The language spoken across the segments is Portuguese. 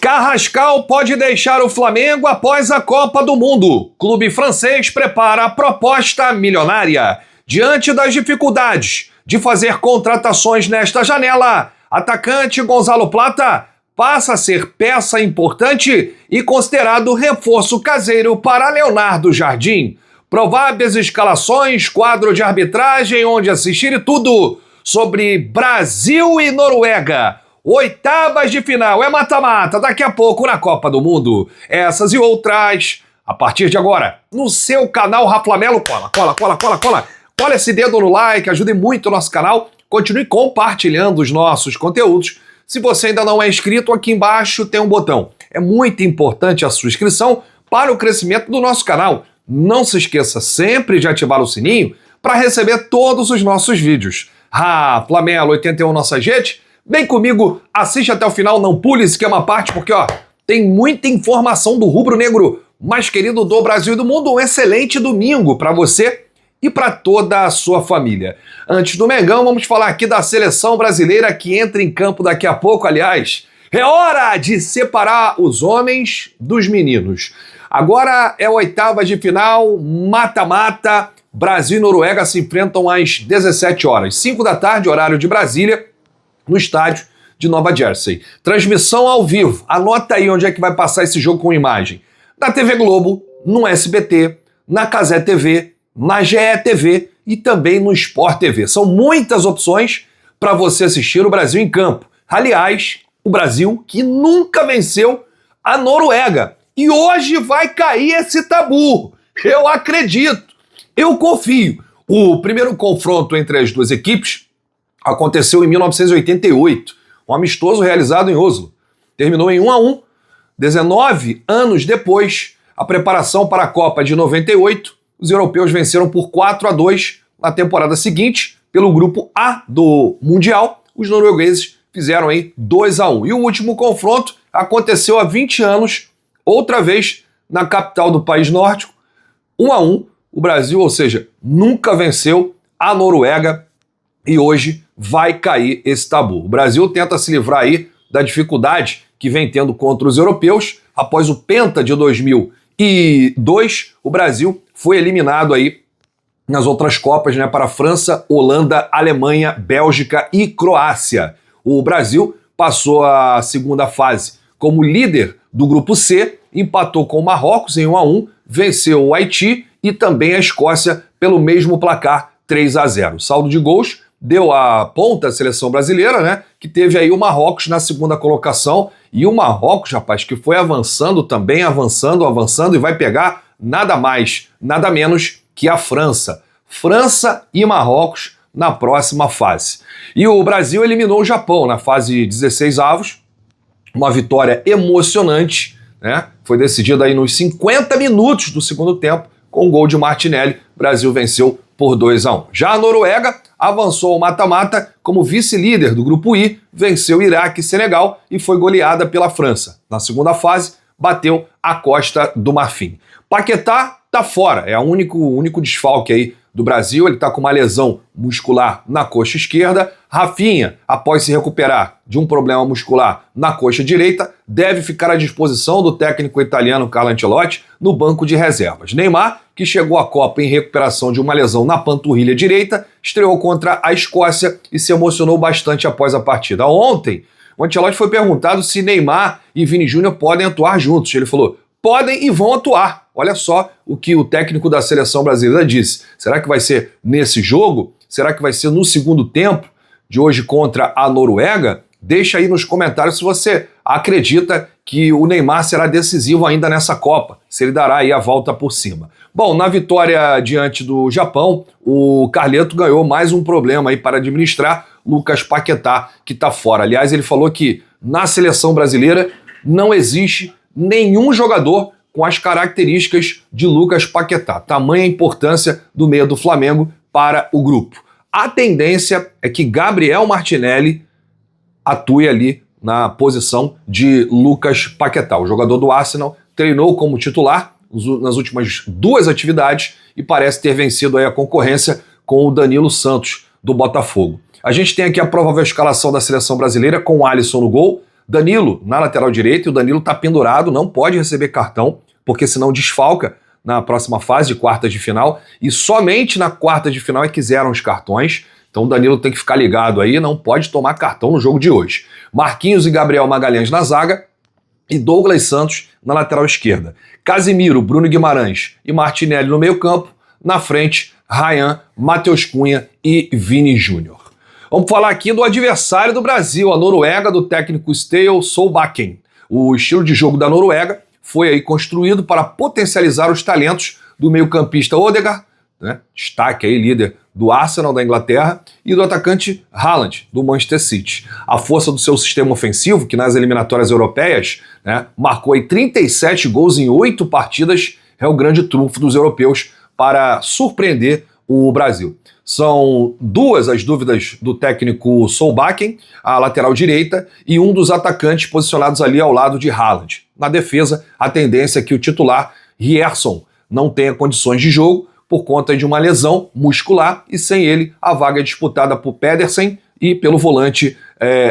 Carrascal pode deixar o Flamengo após a Copa do Mundo. Clube francês prepara a proposta milionária. Diante das dificuldades de fazer contratações nesta janela, atacante Gonzalo Plata passa a ser peça importante e considerado reforço caseiro para Leonardo Jardim. Prováveis escalações, quadro de arbitragem onde assistir e tudo sobre Brasil e Noruega. Oitavas de final, é mata-mata, daqui a pouco na Copa do Mundo. Essas e outras, a partir de agora, no seu canal Raflamelo. Cola esse dedo no like, ajude muito o nosso canal. Continue compartilhando os nossos conteúdos. Se você ainda não é inscrito, aqui embaixo tem um botão. É muito importante a sua inscrição para o crescimento do nosso canal. Não se esqueça sempre de ativar o sininho para receber todos os nossos vídeos. Raflamelo 81 nossa gente. Vem comigo, assiste até o final, não pule esquema à parte, porque tem muita informação do rubro-negro mais querido do Brasil e do mundo. Um excelente domingo para você e para toda a sua família. Antes do Mengão, vamos falar aqui da seleção brasileira que entra em campo daqui a pouco. Aliás, é hora de separar os homens dos meninos. Agora é a oitava de final, mata-mata. Brasil e Noruega se enfrentam às 17 horas, 5 da tarde, horário de Brasília, no estádio de Nova Jersey. Transmissão ao vivo. Anota aí onde é que vai passar esse jogo com imagem. Na TV Globo, no SBT, na Cazé TV, na GE TV e também no Sport TV. São muitas opções para você assistir o Brasil em campo. Aliás, o Brasil que nunca venceu a Noruega. E hoje vai cair esse tabu. Eu acredito. Eu confio. O primeiro confronto entre as duas equipes aconteceu em 1988, um amistoso realizado em Oslo. Terminou em 1-1. 19 anos depois, a preparação para a Copa de 98, os europeus venceram por 4-2 na temporada seguinte, pelo grupo A do Mundial. Os noruegueses fizeram aí 2-1. E o último confronto aconteceu há 20 anos, outra vez na capital do país nórdico, 1-1. O Brasil, ou seja, nunca venceu a Noruega e hoje vai cair esse tabu. O Brasil tenta se livrar aí da dificuldade que vem tendo contra os europeus. Após o Penta de 2002, o Brasil foi eliminado aí nas outras Copas, para a França, Holanda, Alemanha, Bélgica e Croácia. O Brasil passou a segunda fase como líder do grupo C, empatou com o Marrocos em 1-1, venceu o Haiti e também a Escócia pelo mesmo placar 3-0. Saldo de gols deu a ponta à seleção brasileira, que teve aí o Marrocos na segunda colocação, e o Marrocos, rapaz, que foi avançando também, avançando e vai pegar nada mais, nada menos que a França. França e Marrocos na próxima fase. E o Brasil eliminou o Japão na fase 16avos, uma vitória emocionante, foi decidida aí nos 50 minutos do segundo tempo, com o gol de Martinelli. O Brasil venceu por 2-1. Já a Noruega avançou ao mata-mata como vice-líder do grupo I, venceu Iraque e Senegal e foi goleada pela França. Na segunda fase, bateu a Costa do Marfim. Paquetá tá fora, é o único desfalque aí do Brasil, ele tá com uma lesão muscular na coxa esquerda. Rafinha, após se recuperar de um problema muscular na coxa direita, deve ficar à disposição do técnico italiano Carlo Ancelotti no banco de reservas. Neymar, que chegou à Copa em recuperação de uma lesão na panturrilha direita, estreou contra a Escócia e se emocionou bastante após a partida. Ontem, o Ancelotti foi perguntado se Neymar e Vini Júnior podem atuar juntos. Ele falou: podem e vão atuar. Olha só o que o técnico da seleção brasileira disse. Será que vai ser nesse jogo? Será que vai ser no segundo tempo de hoje contra a Noruega? Deixa aí nos comentários se você acredita que o Neymar será decisivo ainda nessa Copa, se ele dará aí a volta por cima. Bom, na vitória diante do Japão, o Carleto ganhou mais um problema aí para administrar, Lucas Paquetá, que está fora. Aliás, ele falou que na seleção brasileira não existe nenhum jogador com as características de Lucas Paquetá. Tamanha a importância do meio do Flamengo para o grupo. A tendência é que Gabriel Martinelli atue ali na posição de Lucas Paquetá. O jogador do Arsenal treinou como titular nas últimas 2 atividades e parece ter vencido aí a concorrência com o Danilo Santos, do Botafogo. A gente tem aqui a provável escalação da seleção brasileira com o Alisson no gol, Danilo na lateral direita, e o Danilo está pendurado, não pode receber cartão, porque senão desfalca na próxima fase de quartas de final, e somente na quarta de final é que zeram os cartões. Então o Danilo tem que ficar ligado aí, não pode tomar cartão no jogo de hoje. Marquinhos e Gabriel Magalhães na zaga e Douglas Santos na lateral esquerda. Casimiro, Bruno Guimarães e Martinelli no meio campo. Na frente, Ryan, Matheus Cunha e Vini Júnior. Vamos falar aqui do adversário do Brasil, a Noruega do técnico Ståle Solbakken. O estilo de jogo da Noruega foi aí construído para potencializar os talentos do meio-campista Odegaard, né, destaque aí, líder do Arsenal da Inglaterra, e do atacante Haaland, do Manchester City. A força do seu sistema ofensivo, que nas eliminatórias europeias, né, marcou aí 37 gols em 8 partidas, é o grande trunfo dos europeus para surpreender o Brasil. São duas as dúvidas do técnico Solbakken, a lateral direita, e um dos atacantes posicionados ali ao lado de Haaland. Na defesa, a tendência é que o titular, Ryerson, não tenha condições de jogo por conta de uma lesão muscular, e sem ele a vaga é disputada por Pedersen e pelo volante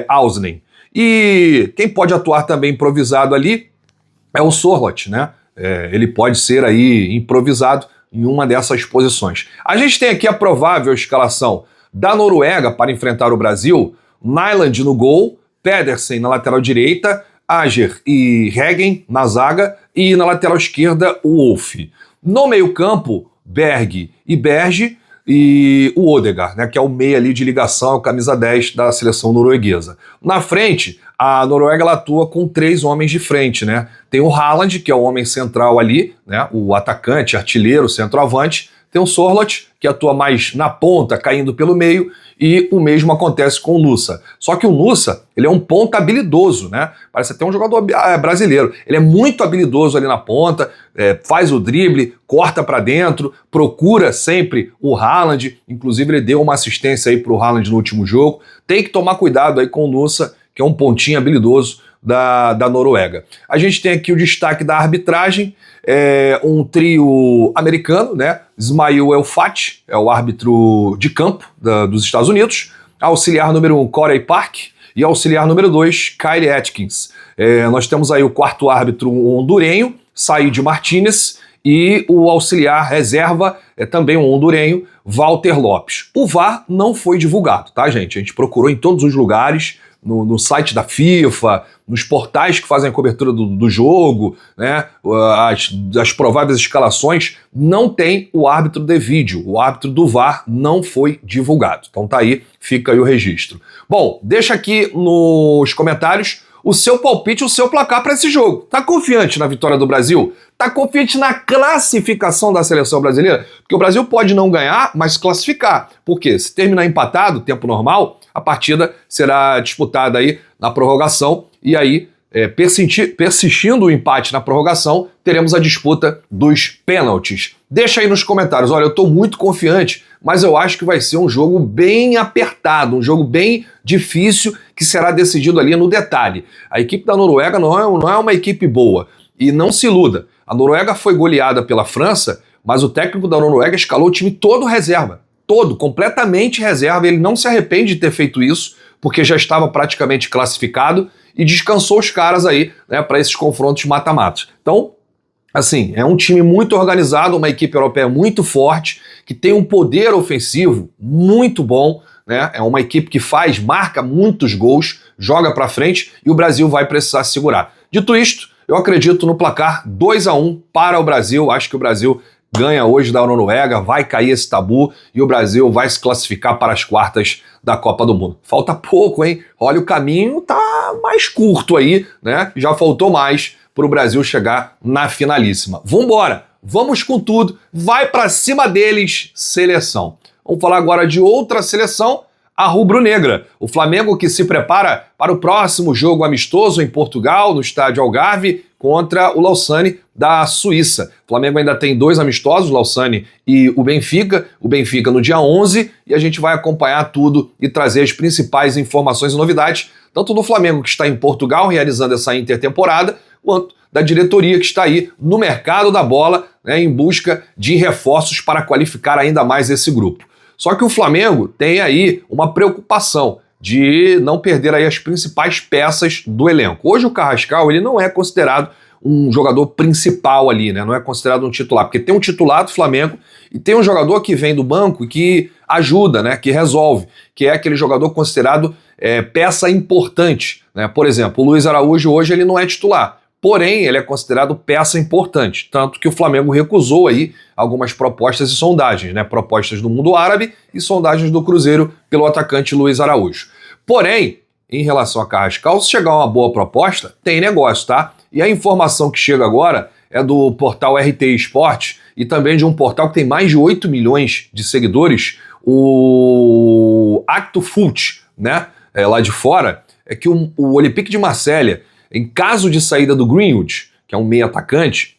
Ausnen. E quem pode atuar também improvisado ali é o Sorloth, né? Ele pode ser aí improvisado em uma dessas posições. A gente tem aqui a provável escalação da Noruega para enfrentar o Brasil: Nyland no gol, Pedersen na lateral direita, Ajer e Reggen na zaga, e na lateral esquerda o Wolf. No meio-campo, Berg e Berge, e o Odegaard, né, que é o meia ali de ligação, é o camisa 10 da seleção norueguesa. Na frente, a Noruega ela atua com 3 homens de frente, né? Tem o Haaland, que é o homem central ali, né, o atacante, artilheiro, centroavante. Tem o Sorloth, que atua mais na ponta, caindo pelo meio, e o mesmo acontece com o Nusa. Só que o Nusa, ele é um ponta habilidoso, né? Parece até um jogador brasileiro. Ele é muito habilidoso ali na ponta, faz o drible, corta para dentro, procura sempre o Haaland. Inclusive ele deu uma assistência aí pro Haaland no último jogo. Tem que tomar cuidado aí com o Nusa, que é um pontinho habilidoso da Noruega. A gente tem aqui o destaque da arbitragem, um trio americano, né? Ismail El-Fati é o árbitro de campo dos Estados Unidos, auxiliar número 1, Corey Park, e auxiliar número 2, Kyle Atkins. Nós temos aí o quarto árbitro, um hondurenho, Said Martinez, e o auxiliar reserva também um hondurenho, Walter Lopes. O VAR não foi divulgado, tá, gente? A gente procurou em todos os lugares, no site da FIFA, nos portais que fazem a cobertura do jogo, né, as prováveis escalações, não tem o árbitro de vídeo, o árbitro do VAR não foi divulgado. Então tá aí, fica aí o registro. Bom, deixa aqui nos comentários o seu palpite, o seu placar para esse jogo. Tá confiante na vitória do Brasil? Tá confiante na classificação da seleção brasileira? Porque o Brasil pode não ganhar, mas classificar. Por quê? Se terminar empatado, tempo normal, a partida será disputada aí na prorrogação, e aí, persistindo o empate na prorrogação, teremos a disputa dos pênaltis. Deixa aí nos comentários. Olha, eu tô muito confiante, mas eu acho que vai ser um jogo bem apertado, um jogo bem difícil, que será decidido ali no detalhe. A equipe da Noruega não é uma equipe boa, e não se iluda. A Noruega foi goleada pela França, mas o técnico da Noruega escalou o time todo reserva. Todo, completamente reserva. Ele não se arrepende de ter feito isso, porque já estava praticamente classificado e descansou os caras aí, né, para esses confrontos mata-matas. Então, assim, é um time muito organizado, uma equipe europeia muito forte, que tem um poder ofensivo muito bom, né? É uma equipe que marca muitos gols, joga para frente, e o Brasil vai precisar se segurar. Dito isto, eu acredito no placar 2-1 para o Brasil. Acho que o Brasil ganha hoje da Noruega, vai cair esse tabu e o Brasil vai se classificar para as quartas da Copa do Mundo. Falta pouco, hein? Olha, o caminho tá mais curto aí, né? Já faltou mais para o Brasil chegar na finalíssima. Vambora! Vamos com tudo, vai para cima deles, seleção. Vamos falar agora de outra seleção, a rubro-negra. O Flamengo que se prepara para o próximo jogo amistoso em Portugal, no estádio Algarve, contra o Lausanne da Suíça. O Flamengo ainda tem 2 amistosos, o Lausanne e o Benfica no dia 11, e a gente vai acompanhar tudo e trazer as principais informações e novidades, tanto do Flamengo que está em Portugal realizando essa intertemporada, quanto da diretoria que está aí no mercado da bola, né, em busca de reforços para qualificar ainda mais esse grupo. Só que o Flamengo tem aí uma preocupação de não perder aí as principais peças do elenco. Hoje o Carrascal, ele não é considerado um jogador principal ali, né? Não é considerado um titular, porque tem um titular do Flamengo e tem um jogador que vem do banco e que ajuda, né? Que resolve, que é aquele jogador considerado peça importante, né? Por exemplo, o Luiz Araújo hoje ele não é titular, porém ele é considerado peça importante, tanto que o Flamengo recusou aí algumas propostas e sondagens, né? Propostas do mundo árabe e sondagens do Cruzeiro pelo atacante Luiz Araújo. Porém, em relação a Carrascal, se chegar uma boa proposta, tem negócio, tá? E a informação que chega agora é do portal RT Esporte e também de um portal que tem mais de 8 milhões de seguidores, o ActuFoot, né? Lá de fora, é que o Olympique de Marselha, em caso de saída do Greenwood, que é um meio atacante,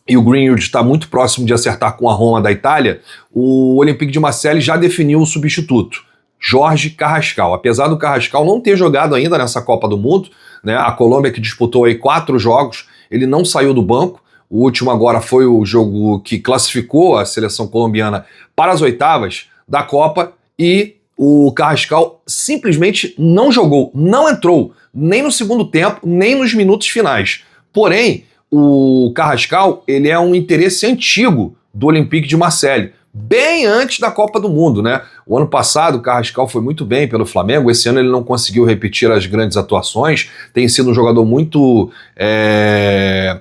e o Greenwood está muito próximo de acertar com a Roma da Itália, o Olympique de Marselha já definiu o substituto, Jorge Carrascal. Apesar do Carrascal não ter jogado ainda nessa Copa do Mundo, né, a Colômbia que disputou aí 4 jogos, ele não saiu do banco. O último agora foi o jogo que classificou a seleção colombiana para as oitavas da Copa e o Carrascal simplesmente não jogou, não entrou, nem no segundo tempo, nem nos minutos finais. Porém, o Carrascal, ele é um interesse antigo do Olympique de Marselha, bem antes da Copa do Mundo, né? O ano passado o Carrascal foi muito bem pelo Flamengo, esse ano ele não conseguiu repetir as grandes atuações, tem sido um jogador muito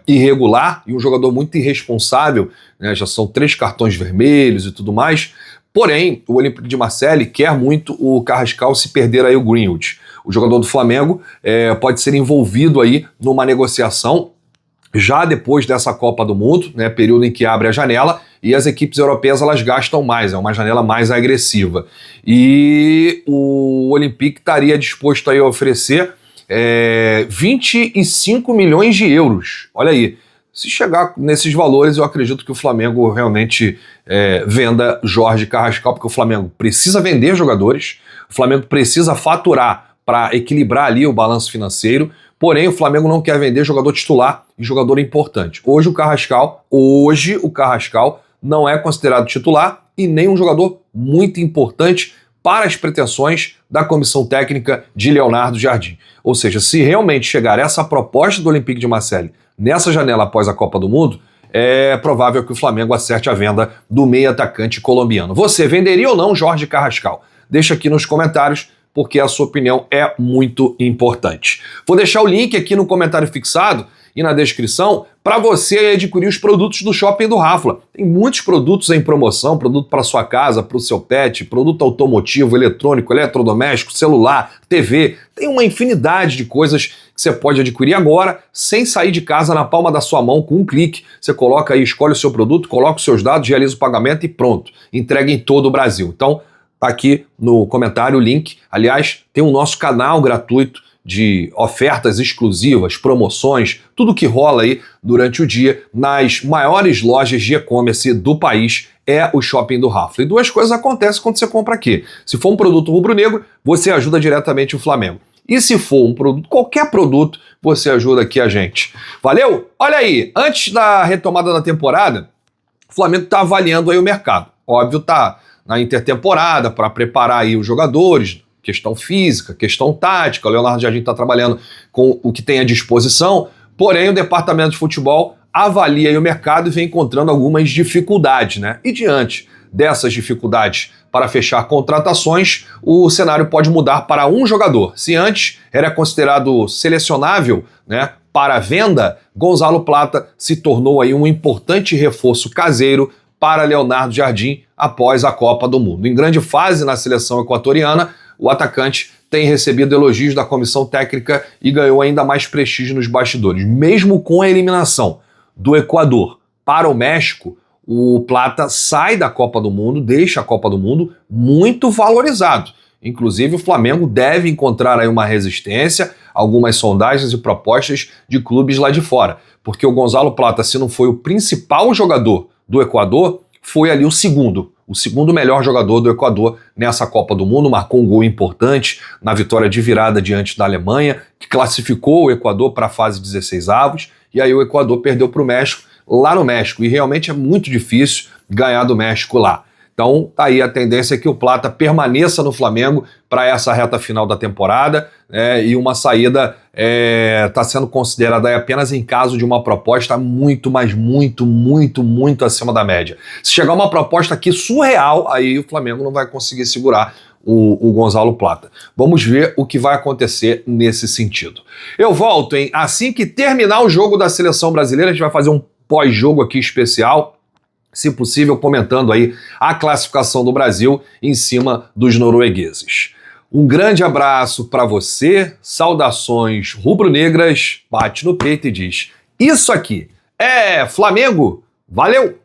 irregular e um jogador muito irresponsável, né? Já são 3 cartões vermelhos e tudo mais, porém o Olympique de Marselha quer muito o Carrascal se perder aí o Greenwood. O jogador do Flamengo pode ser envolvido aí numa negociação já depois dessa Copa do Mundo, né, período em que abre a janela, e as equipes europeias elas gastam mais, é uma janela mais agressiva. E o Olympique estaria disposto aí a oferecer 25 milhões de euros. Olha aí, se chegar nesses valores, eu acredito que o Flamengo realmente venda Jorge Carrascal, porque o Flamengo precisa vender jogadores, o Flamengo precisa faturar para equilibrar ali o balanço financeiro. Porém, o Flamengo não quer vender jogador titular e jogador importante. Hoje o Carrascal não é considerado titular e nem um jogador muito importante para as pretensões da comissão técnica de Leonardo Jardim. Ou seja, se realmente chegar essa proposta do Olympique de Marselha nessa janela após a Copa do Mundo, é provável que o Flamengo acerte a venda do meio atacante colombiano. Você venderia ou não Jorge Carrascal? Deixa aqui nos comentários, porque a sua opinião é muito importante. Vou deixar o link aqui no comentário fixado e na descrição para você adquirir os produtos do Shopping do Rafla. Tem muitos produtos em promoção, produto para sua casa, para o seu pet, produto automotivo, eletrônico, eletrodoméstico, celular, TV. Tem uma infinidade de coisas que você pode adquirir agora, sem sair de casa, na palma da sua mão, com um clique. Você coloca aí, escolhe o seu produto, coloca os seus dados, realiza o pagamento e pronto. Entrega em todo o Brasil. Então, tá aqui no comentário o link. Aliás, tem o nosso canal gratuito de ofertas exclusivas, promoções, tudo que rola aí durante o dia nas maiores lojas de e-commerce do país é o Shopping do Rafla. E 2 coisas acontecem quando você compra aqui. Se for um produto rubro-negro, você ajuda diretamente o Flamengo. E se for um produto, qualquer produto, você ajuda aqui a gente. Valeu? Olha aí, antes da retomada da temporada, o Flamengo está avaliando aí o mercado. Óbvio, tá na intertemporada para preparar aí os jogadores, questão física, questão tática. O Leonardo Jardim está trabalhando com o que tem à disposição, porém o departamento de futebol avalia aí o mercado e vem encontrando algumas dificuldades, né? E diante dessas dificuldades para fechar contratações, o cenário pode mudar para um jogador. Se antes era considerado selecionável, né, para venda, Gonzalo Plata se tornou aí um importante reforço caseiro para Leonardo Jardim após a Copa do Mundo. Em grande fase na seleção equatoriana, o atacante tem recebido elogios da comissão técnica e ganhou ainda mais prestígio nos bastidores. Mesmo com a eliminação do Equador para o México, o Plata sai da Copa do Mundo, deixa a Copa do Mundo muito valorizado. Inclusive, o Flamengo deve encontrar aí uma resistência, algumas sondagens e propostas de clubes lá de fora. Porque o Gonzalo Plata, se não foi o principal jogador do Equador, foi ali o segundo melhor jogador do Equador nessa Copa do Mundo, marcou um gol importante na vitória de virada diante da Alemanha, que classificou o Equador para a fase 16avos, e aí o Equador perdeu para o México, lá no México, e realmente é muito difícil ganhar do México lá. Então, tá aí a tendência é que o Plata permaneça no Flamengo para essa reta final da temporada, e uma saída está sendo considerada apenas em caso de uma proposta muito, mas muito, muito, muito acima da média. Se chegar uma proposta aqui surreal, aí o Flamengo não vai conseguir segurar o Gonzalo Plata. Vamos ver o que vai acontecer nesse sentido. Eu volto, hein? Assim que terminar o jogo da Seleção Brasileira, a gente vai fazer um pós-jogo aqui especial, se possível comentando aí a classificação do Brasil em cima dos noruegueses. Um grande abraço para você, saudações rubro-negras, bate no peito e diz: isso aqui é Flamengo, valeu!